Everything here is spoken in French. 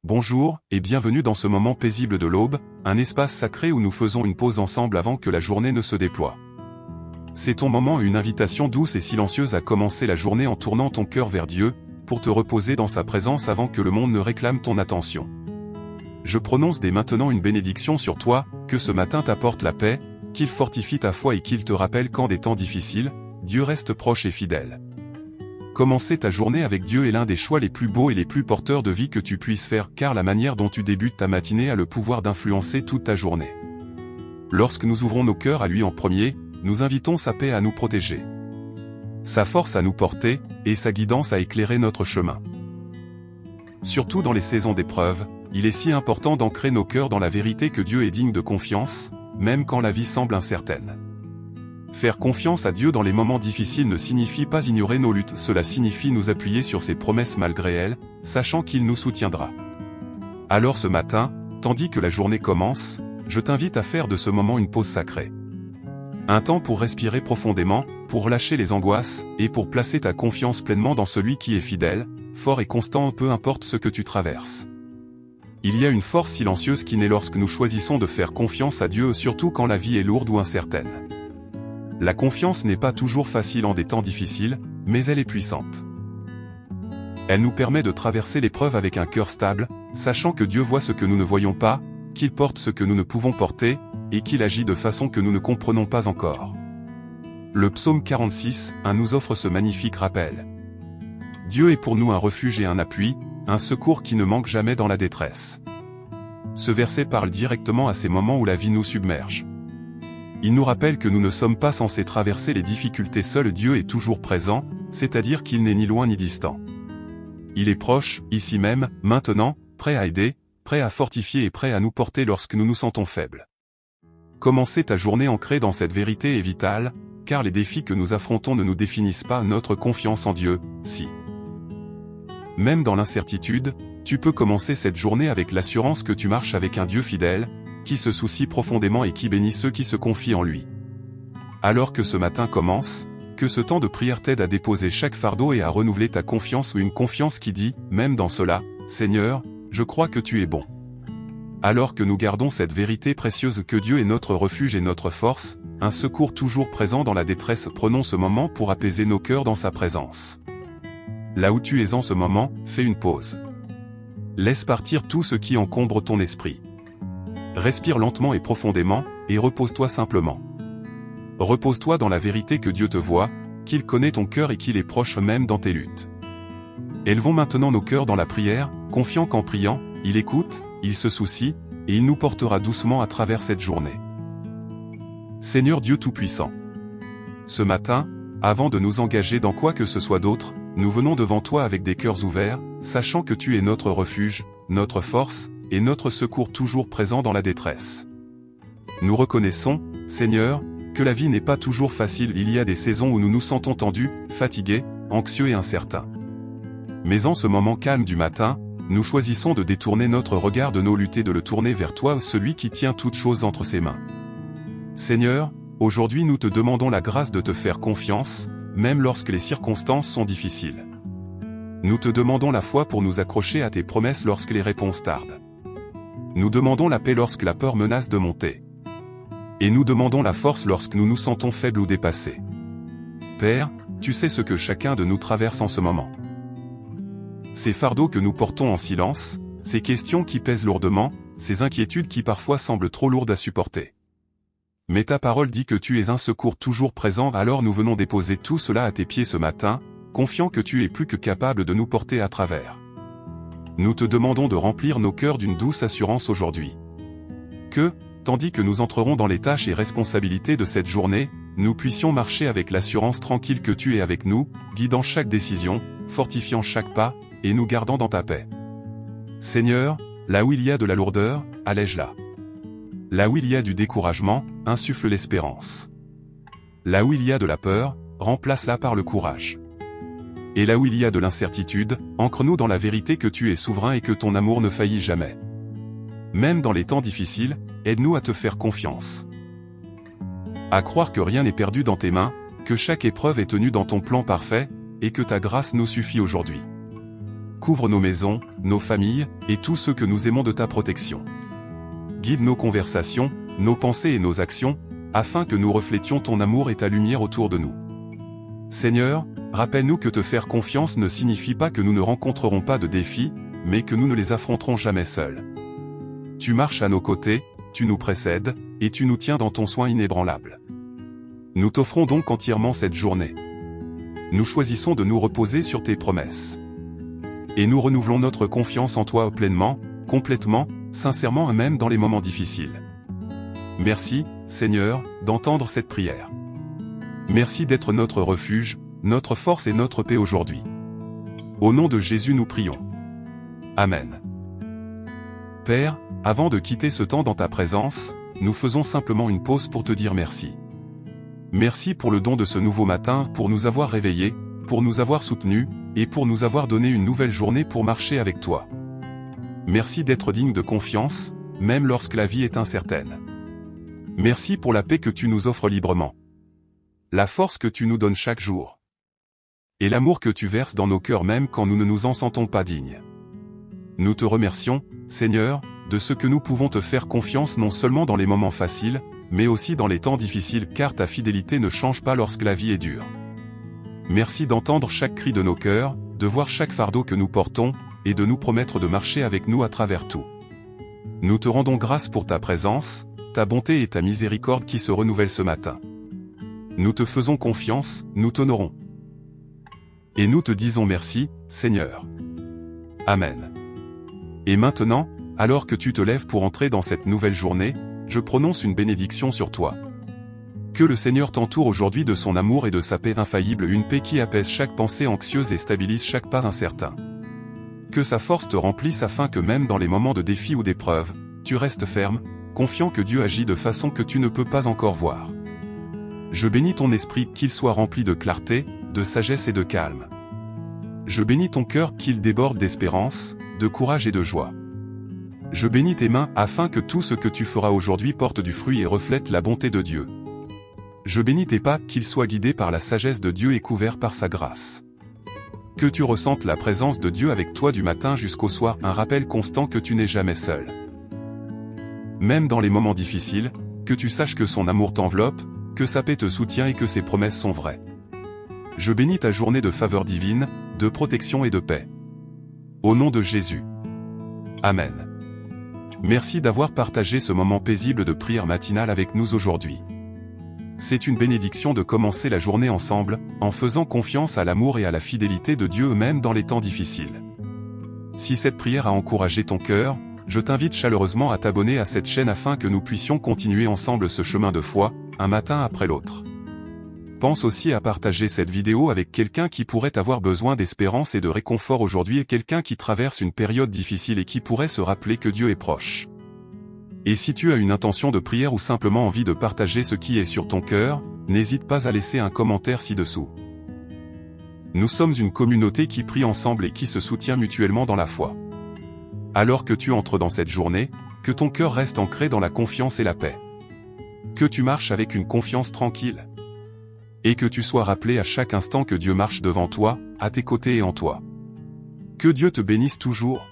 Bonjour, et bienvenue dans ce moment paisible de l'aube, un espace sacré où nous faisons une pause ensemble avant que la journée ne se déploie. C'est ton moment, une invitation douce et silencieuse à commencer la journée en tournant ton cœur vers Dieu, pour te reposer dans sa présence avant que le monde ne réclame ton attention. Je prononce dès maintenant une bénédiction sur toi, que ce matin t'apporte la paix, qu'il fortifie ta foi et qu'il te rappelle qu'en des temps difficiles, Dieu reste proche et fidèle. Commencer ta journée avec Dieu est l'un des choix les plus beaux et les plus porteurs de vie que tu puisses faire, car la manière dont tu débutes ta matinée a le pouvoir d'influencer toute ta journée. Lorsque nous ouvrons nos cœurs à lui en premier, nous invitons sa paix à nous protéger, sa force à nous porter, et sa guidance à éclairer notre chemin. Surtout dans les saisons d'épreuve, il est si important d'ancrer nos cœurs dans la vérité que Dieu est digne de confiance, même quand la vie semble incertaine. Faire confiance à Dieu dans les moments difficiles ne signifie pas ignorer nos luttes, cela signifie nous appuyer sur ses promesses malgré elles, sachant qu'il nous soutiendra. Alors ce matin, tandis que la journée commence, je t'invite à faire de ce moment une pause sacrée. Un temps pour respirer profondément, pour lâcher les angoisses, et pour placer ta confiance pleinement dans celui qui est fidèle, fort et constant peu importe ce que tu traverses. Il y a une force silencieuse qui naît lorsque nous choisissons de faire confiance à Dieu, surtout quand la vie est lourde ou incertaine. La confiance n'est pas toujours facile en des temps difficiles, mais elle est puissante. Elle nous permet de traverser l'épreuve avec un cœur stable, sachant que Dieu voit ce que nous ne voyons pas, qu'il porte ce que nous ne pouvons porter, et qu'il agit de façon que nous ne comprenons pas encore. Le psaume 46, nous offre ce magnifique rappel. Dieu est pour nous un refuge et un appui, un secours qui ne manque jamais dans la détresse. Ce verset parle directement à ces moments où la vie nous submerge. Il nous rappelle que nous ne sommes pas censés traverser les difficultés seuls. Dieu est toujours présent, c'est-à-dire qu'il n'est ni loin ni distant. Il est proche, ici même, maintenant, prêt à aider, prêt à fortifier et prêt à nous porter lorsque nous nous sentons faibles. Commencer ta journée ancrée dans cette vérité est vital, car les défis que nous affrontons ne nous définissent pas. Notre confiance en Dieu, si. Même dans l'incertitude, tu peux commencer cette journée avec l'assurance que tu marches avec un Dieu fidèle, qui se soucie profondément et qui bénit ceux qui se confient en lui. Alors que ce matin commence, que ce temps de prière t'aide à déposer chaque fardeau et à renouveler ta confiance, ou une confiance qui dit, même dans cela, Seigneur, je crois que tu es bon. Alors que nous gardons cette vérité précieuse que Dieu est notre refuge et notre force, un secours toujours présent dans la détresse, prenons ce moment pour apaiser nos cœurs dans sa présence. Là où tu es en ce moment, fais une pause. Laisse partir tout ce qui encombre ton esprit. Respire lentement et profondément, et repose-toi simplement. Repose-toi dans la vérité que Dieu te voit, qu'il connaît ton cœur et qu'il est proche même dans tes luttes. Élevons maintenant nos cœurs dans la prière, confiant qu'en priant, il écoute, il se soucie, et il nous portera doucement à travers cette journée. Seigneur Dieu Tout-Puissant. Ce matin, avant de nous engager dans quoi que ce soit d'autre, nous venons devant toi avec des cœurs ouverts, sachant que tu es notre refuge, notre force, et notre secours toujours présent dans la détresse. Nous reconnaissons, Seigneur, que la vie n'est pas toujours facile. Il y a des saisons où nous nous sentons tendus, fatigués, anxieux et incertains. Mais en ce moment calme du matin, nous choisissons de détourner notre regard de nos luttes et de le tourner vers toi, celui qui tient toutes choses entre ses mains. Seigneur, aujourd'hui nous te demandons la grâce de te faire confiance, même lorsque les circonstances sont difficiles. Nous te demandons la foi pour nous accrocher à tes promesses lorsque les réponses tardent. Nous demandons la paix lorsque la peur menace de monter. Et nous demandons la force lorsque nous nous sentons faibles ou dépassés. Père, tu sais ce que chacun de nous traverse en ce moment. Ces fardeaux que nous portons en silence, ces questions qui pèsent lourdement, ces inquiétudes qui parfois semblent trop lourdes à supporter. Mais ta parole dit que tu es un secours toujours présent, alors nous venons déposer tout cela à tes pieds ce matin, confiant que tu es plus que capable de nous porter à travers. Nous te demandons de remplir nos cœurs d'une douce assurance aujourd'hui. Que, tandis que nous entrerons dans les tâches et responsabilités de cette journée, nous puissions marcher avec l'assurance tranquille que tu es avec nous, guidant chaque décision, fortifiant chaque pas, et nous gardant dans ta paix. Seigneur, là où il y a de la lourdeur, allège-la. Là où il y a du découragement, insuffle l'espérance. Là où il y a de la peur, remplace-la par le courage. Et là où il y a de l'incertitude, ancre-nous dans la vérité que tu es souverain et que ton amour ne faillit jamais. Même dans les temps difficiles, aide-nous à te faire confiance. À croire que rien n'est perdu dans tes mains, que chaque épreuve est tenue dans ton plan parfait, et que ta grâce nous suffit aujourd'hui. couvre nos maisons, nos familles, et tous ceux que nous aimons de ta protection. Guide nos conversations, nos pensées et nos actions, afin que nous reflétions ton amour et ta lumière autour de nous. Seigneur, rappelle-nous que te faire confiance ne signifie pas que nous ne rencontrerons pas de défis, mais que nous ne les affronterons jamais seuls. Tu marches à nos côtés, tu nous précèdes, et tu nous tiens dans ton soin inébranlable. Nous t'offrons donc entièrement cette journée. Nous choisissons de nous reposer sur tes promesses. Et nous renouvelons notre confiance en toi pleinement, complètement, sincèrement et même dans les moments difficiles. Merci, Seigneur, d'entendre cette prière. Merci d'être notre refuge, notre force et notre paix aujourd'hui. Au nom de Jésus nous prions. Amen. Père, avant de quitter ce temps dans ta présence, nous faisons simplement une pause pour te dire merci. Merci pour le don de ce nouveau matin, pour nous avoir réveillés, pour nous avoir soutenus, et pour nous avoir donné une nouvelle journée pour marcher avec toi. Merci d'être digne de confiance, même lorsque la vie est incertaine. Merci pour la paix que tu nous offres librement. La force que tu nous donnes chaque jour. Et l'amour que tu verses dans nos cœurs même quand nous ne nous en sentons pas dignes. Nous te remercions, Seigneur, de ce que nous pouvons te faire confiance non seulement dans les moments faciles, mais aussi dans les temps difficiles car ta fidélité ne change pas lorsque la vie est dure. Merci d'entendre chaque cri de nos cœurs, de voir chaque fardeau que nous portons, et de nous promettre de marcher avec nous à travers tout. Nous te rendons grâce pour ta présence, ta bonté et ta miséricorde qui se renouvellent ce matin. Nous te faisons confiance, nous t'honorons. Et nous te disons merci, Seigneur. Amen. Et maintenant, alors que tu te lèves pour entrer dans cette nouvelle journée, je prononce une bénédiction sur toi. Que le Seigneur t'entoure aujourd'hui de son amour et de sa paix infaillible, une paix qui apaise chaque pensée anxieuse et stabilise chaque pas incertain. Que sa force te remplisse afin que même dans les moments de défi ou d'épreuve, tu restes ferme, confiant que Dieu agit de façon que tu ne peux pas encore voir. Je bénis ton esprit qu'il soit rempli de clarté, de sagesse et de calme. Je bénis ton cœur qu'il déborde d'espérance, de courage et de joie. Je bénis tes mains afin que tout ce que tu feras aujourd'hui porte du fruit et reflète la bonté de Dieu. Je bénis tes pas qu'ils soient guidés par la sagesse de Dieu et couverts par sa grâce. Que tu ressentes la présence de Dieu avec toi du matin jusqu'au soir, un rappel constant que tu n'es jamais seul. Même dans les moments difficiles, que tu saches que son amour t'enveloppe, que sa paix te soutient et que ses promesses sont vraies. Je bénis ta journée de faveur divine, de protection et de paix. Au nom de Jésus. Amen. Merci d'avoir partagé ce moment paisible de prière matinale avec nous aujourd'hui. C'est une bénédiction de commencer la journée ensemble, en faisant confiance à l'amour et à la fidélité de Dieu même dans les temps difficiles. Si cette prière a encouragé ton cœur, je t'invite chaleureusement à t'abonner à cette chaîne afin que nous puissions continuer ensemble ce chemin de foi, un matin après l'autre. Pense aussi à partager cette vidéo avec quelqu'un qui pourrait avoir besoin d'espérance et de réconfort aujourd'hui et quelqu'un qui traverse une période difficile et qui pourrait se rappeler que Dieu est proche. Et si tu as une intention de prière ou simplement envie de partager ce qui est sur ton cœur, n'hésite pas à laisser un commentaire ci-dessous. Nous sommes une communauté qui prie ensemble et qui se soutient mutuellement dans la foi. Alors que tu entres dans cette journée, que ton cœur reste ancré dans la confiance et la paix. Que tu marches avec une confiance tranquille. Et que tu sois rappelé à chaque instant que Dieu marche devant toi, à tes côtés et en toi. Que Dieu te bénisse toujours.